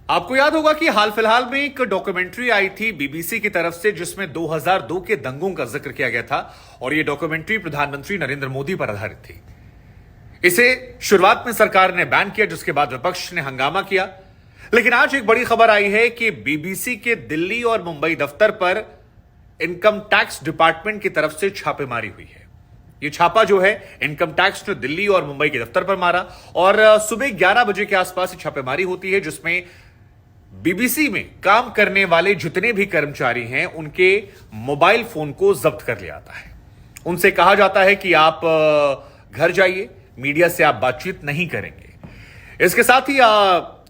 आपको याद होगा कि हाल फिलहाल में एक डॉक्यूमेंट्री आई थी बीबीसी की तरफ से जिसमें 2002 के दंगों का जिक्र किया गया था और यह डॉक्यूमेंट्री प्रधानमंत्री नरेंद्र मोदी पर आधारित थी। इसे शुरुआत में सरकार ने बैन किया, जिसके बाद विपक्ष ने हंगामा किया। लेकिन आज एक बड़ी खबर आई है कि बीबीसी के दिल्ली और मुंबई दफ्तर पर इनकम टैक्स डिपार्टमेंट की तरफ से छापेमारी हुई है। यह छापा जो है इनकम टैक्स ने दिल्ली और मुंबई के दफ्तर पर मारा और सुबह 11 बजे के आसपास छापेमारी होती है, जिसमें बीबीसी में काम करने वाले जितने भी कर्मचारी हैं उनके मोबाइल फोन को जब्त कर लिया जाता है। उनसे कहा जाता है कि आप घर जाइए, मीडिया से आप बातचीत नहीं करेंगे। इसके साथ ही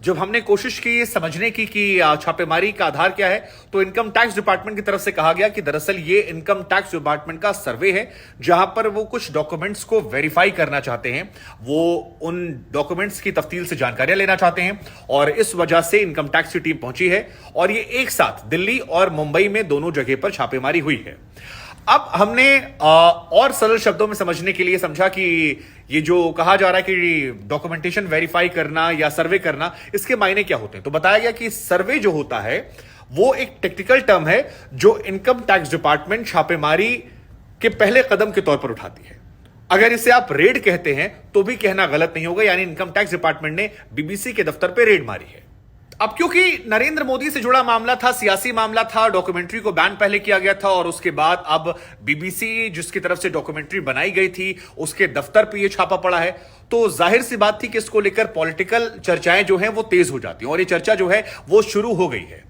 जब हमने कोशिश की समझने की कि छापेमारी का आधार क्या है, तो इनकम टैक्स डिपार्टमेंट की तरफ से कहा गया कि दरअसल ये इनकम टैक्स डिपार्टमेंट का सर्वे है, जहां पर वो कुछ डॉक्यूमेंट्स को वेरीफाई करना चाहते हैं। वो उन डॉक्यूमेंट्स की तफ्तील से जानकारियां लेना चाहते हैं और इस वजह से इनकम टैक्स की टीम पहुंची है और ये एक साथ दिल्ली और मुंबई में दोनों जगह पर छापेमारी हुई है। अब हमने और सरल शब्दों में समझने के लिए समझा कि ये जो कहा जा रहा है कि डॉक्यूमेंटेशन वेरीफाई करना या सर्वे करना, इसके मायने क्या होते हैं। तो बताया गया कि सर्वे जो होता है वो एक टेक्निकल टर्म है जो इनकम टैक्स डिपार्टमेंट छापेमारी के पहले कदम के तौर पर उठाती है। अगर इसे आप रेड कहते हैं तो भी कहना गलत नहीं होगा, यानी इनकम टैक्स डिपार्टमेंट ने बीबीसी के दफ्तर पर रेड मारी है। अब क्योंकि नरेंद्र मोदी से जुड़ा मामला था, सियासी मामला था, डॉक्यूमेंट्री को बैन पहले किया गया था और उसके बाद अब बीबीसी जिसकी तरफ से डॉक्यूमेंट्री बनाई गई थी उसके दफ्तर पे ये छापा पड़ा है, तो जाहिर सी बात थी कि इसको लेकर पॉलिटिकल चर्चाएं जो हैं वो तेज हो जाती हैं और ये चर्चा जो है वो शुरू हो गई है।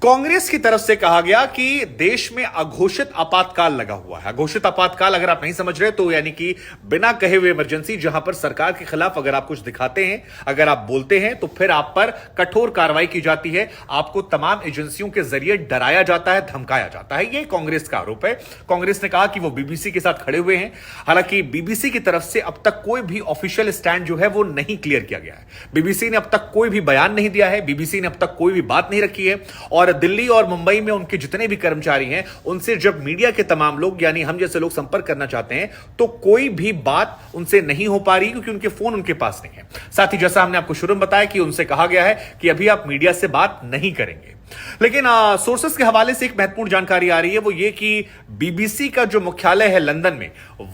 कांग्रेस की तरफ से कहा गया कि देश में अघोषित आपातकाल लगा हुआ है। अघोषित आपातकाल अगर आप नहीं समझ रहे तो यानी कि बिना कहे हुए इमरजेंसी, जहां पर सरकार के खिलाफ अगर आप कुछ दिखाते हैं, अगर आप बोलते हैं तो फिर आप पर कठोर कार्रवाई की जाती है, आपको तमाम एजेंसियों के जरिए डराया जाता है, धमकाया जाता है। यह कांग्रेस का आरोप है। कांग्रेस ने कहा कि वो बीबीसी के साथ खड़े हुए हैं। हालांकि बीबीसी की तरफ से अब तक कोई भी ऑफिशियल स्टैंड जो है वो नहीं क्लियर किया गया है। बीबीसी ने अब तक कोई भी बयान नहीं दिया है, बीबीसी ने अब तक कोई भी बात नहीं रखी है और दिल्ली और मुंबई में उनके जितने भी कर्मचारी हैं उनसे जब मीडिया के तमाम लोग यानी हम जैसे लोग संपर्क करना चाहते हैं तो कोई भी बात उनसे नहीं हो पा रही, क्योंकि उनके फोन उनके पास नहीं है। साथ ही जैसा हमने आपको शुरू में बताया कि उनसे कहा गया है कि अभी आप मीडिया से बात नहीं करेंगे। लेकिन सोर्सेस के हवाले से एक महत्वपूर्ण जानकारी आ रही है, वो ये कि बीबीसी का जो मुख्यालय है लंदन में,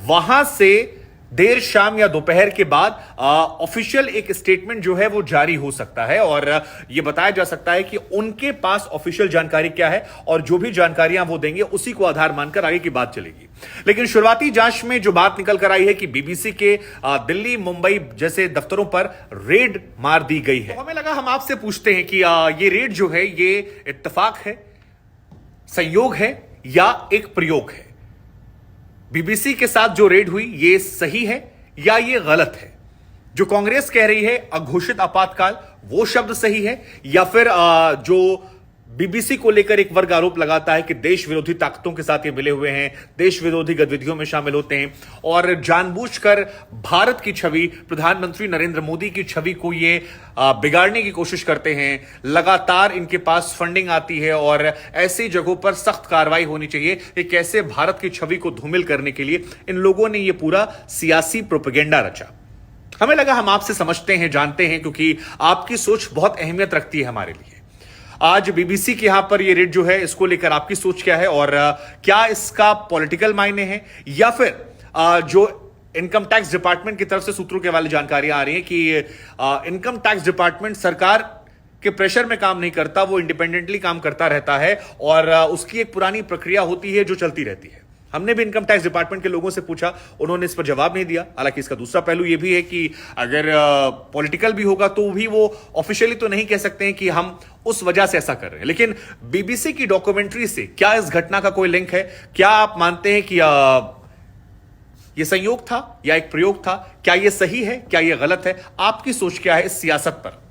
वहां से देर शाम या दोपहर के बाद ऑफिशियल एक स्टेटमेंट जो है वो जारी हो सकता है और यह बताया जा सकता है कि उनके पास ऑफिशियल जानकारी क्या है और जो भी जानकारियां वो देंगे उसी को आधार मानकर आगे की बात चलेगी। लेकिन शुरुआती जांच में जो बात निकल कर आई है कि बीबीसी के दिल्ली मुंबई जैसे दफ्तरों पर रेड मार दी गई है। तो हमें लगा हम आपसे पूछते हैं कि ये रेड जो है ये इत्तेफाक है, संयोग है या एक प्रयोग है। बीबीसी के साथ जो रेड हुई ये सही है या ये गलत है। जो कांग्रेस कह रही है अघोषित आपातकाल, वो शब्द सही है या फिर जो बीबीसी को लेकर एक वर्ग आरोप लगाता है कि देश विरोधी ताकतों के साथ ये मिले हुए हैं, देश विरोधी गतिविधियों में शामिल होते हैं और जानबूझकर भारत की छवि, प्रधानमंत्री नरेंद्र मोदी की छवि को ये बिगाड़ने की कोशिश करते हैं। लगातार इनके पास फंडिंग आती है और ऐसी जगहों पर सख्त कार्रवाई होनी चाहिए कि कैसे भारत की छवि को धूमिल करने के लिए इन लोगों ने ये पूरा सियासी प्रोपेगेंडा रचा। हमें लगा हम आपसे समझते हैं, जानते हैं, क्योंकि आपकी सोच बहुत अहमियत रखती है हमारे लिए। आज बीबीसी के यहां पर ये रेड जो है इसको लेकर आपकी सोच क्या है और क्या इसका पॉलिटिकल मायने है या फिर जो इनकम टैक्स डिपार्टमेंट की तरफ से सूत्रों के वाली जानकारियां आ रही हैं कि इनकम टैक्स डिपार्टमेंट सरकार के प्रेशर में काम नहीं करता, वो इंडिपेंडेंटली काम करता रहता है और उसकी एक पुरानी प्रक्रिया होती है जो चलती रहती है। हमने भी इनकम टैक्स डिपार्टमेंट के लोगों से पूछा, उन्होंने इस पर जवाब नहीं दिया। हालांकि इसका दूसरा पहलू यह भी है कि अगर पॉलिटिकल भी होगा तो भी वो ऑफिशियली तो नहीं कह सकते हैं कि हम उस वजह से ऐसा कर रहे हैं। लेकिन बीबीसी की डॉक्यूमेंट्री से क्या इस घटना का कोई लिंक है? क्या आप मानते हैं कि यह संयोग था या एक प्रयोग था? क्या यह सही है, क्या यह गलत है? आपकी सोच क्या है इस सियासत पर?